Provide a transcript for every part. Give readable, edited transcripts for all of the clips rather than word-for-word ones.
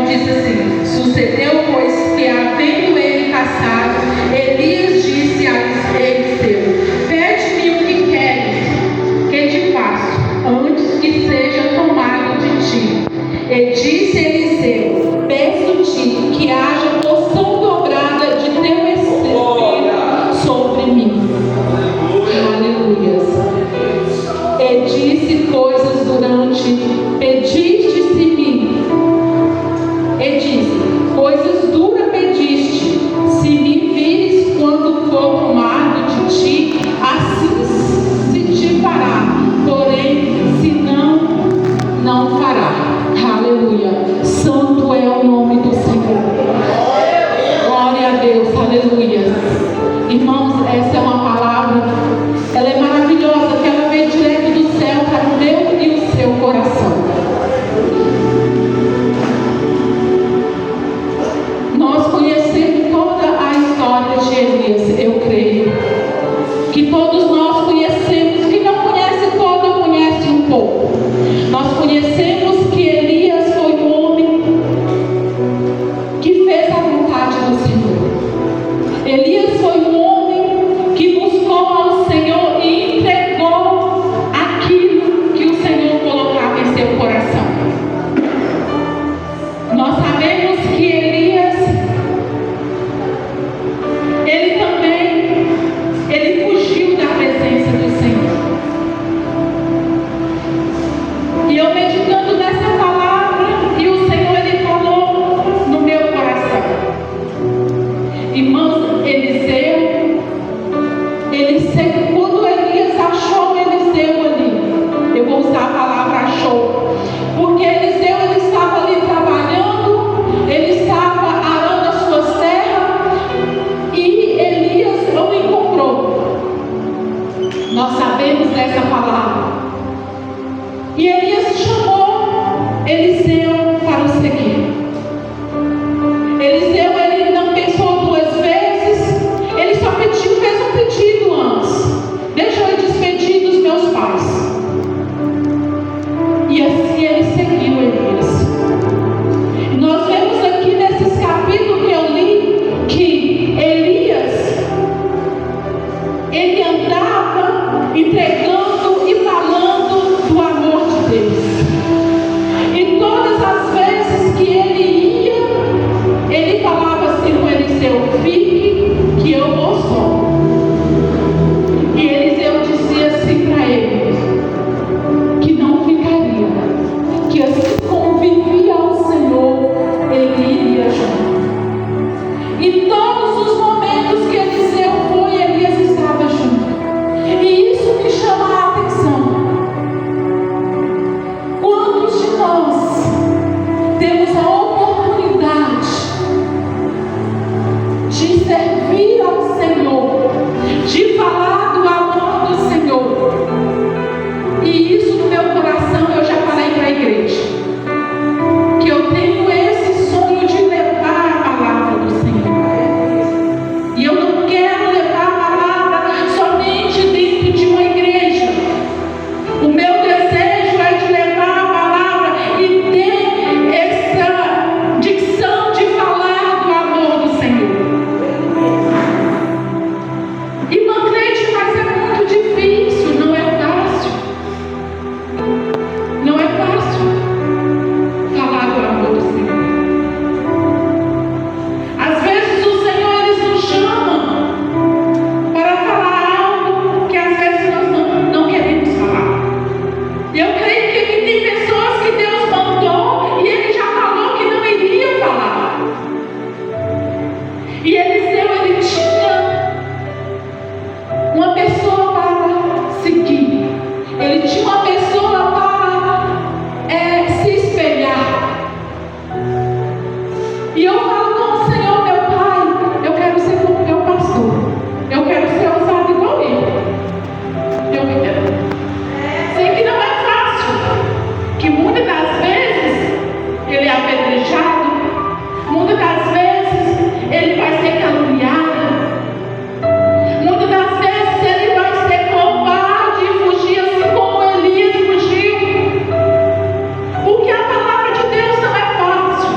diz assim: sucedeu, pois, que havendo ele caçado, Elias disse a Eliseu: pede-me o que queres, que te faço, antes que seja tomado de ti. E disse Eliseu: peço-te que haja porção dobrada de teu espírito sobre mim. Aleluias. E disse coisas durante, pediste-me. E disse: coisas duras pediste, se me vires quando for tomado de ti, assim se te fará, porém, se não, não fará. Aleluia. Santo é o nome do Senhor. Glória a Deus. Aleluia. Irmãos, essa é uma palavra, ela é maravilhosa, que ela veio direto do céu para o meu e o seu coração. Nós conhecemos toda a história de Elias, eu creio que todos nós conhecemos. Quem não conhece todo, conhece um pouco. Nós conhecemos que Elias foi um homem que fez a vontade do Senhor. Elias foi um homem que buscou ao Senhor e entregou aquilo que o Senhor colocava em seu coração. Nós sabemos que Elias, ele fugiu da presença do Senhor. E eu meditando nessa palavra, e o Senhor, ele falou no meu coração. Irmãos, Eliseu, quando Elias achou Eliseu ali, eu vou usar a palavra achou, porque Eliseu, ele estava ali trabalhando, ele estava arando as suas terras, e Elias o encontrou. Nós sabemos dessa palavra. E Elias chamou Eliseu para o seguir. Eliseu, ele não pensou duas vezes, ele só fez um pedido antes: deixa eu despedir dos meus pais. E assim ele seguiu Elias. Nós vemos aqui nesses capítulos que eu li, que Elias, ele andava entregando e falando do amor de Deus. E todas as vezes que ele ia, ele falava assim com Eliseu: fique, que eu vou só. E Eliseu dizia assim para ele, que não ficaria, que assim como vivia ao Senhor, ele iria junto. Em todos os momentos que Eliseu foi, Elias estava junto. E isso me chama a atenção. Quantos de nós temos a oportunidade de servir ao Senhor, de falar do amor do Senhor? E isso no meu coração eu já falei para a igreja, que eu tenho esse sonho de levar a palavra do Senhor. E eu não quero levar a palavra somente dentro de uma igreja. O meu desejo é de levar a palavra e ter essa dicção de falar do amor do Senhor. Irmã crente, mas é muito difícil, não é fácil. Não é fácil falar do amor do Senhor. Às vezes o Senhor, ele nos chama para falar algo que às vezes nós não queremos falar. Eu creio que aqui tem pessoas que Deus mandou e Ele já falou que não iria falar. E Eliseu, ele tinha uma pessoa para seguir. Ele tinha uma pessoa para se espelhar. E eu falo com o Senhor, meu Pai, eu quero ser como meu pastor. Eu quero ser usado igual ele. Eu quero. Sei que não é fácil, que muitas das vezes ele é apedrejado, muitas das vezes ele vai ser caluniado, muitas das vezes ele vai ser covarde e fugir assim como Elias fugiu, porque a palavra de Deus não é fácil.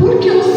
Porque o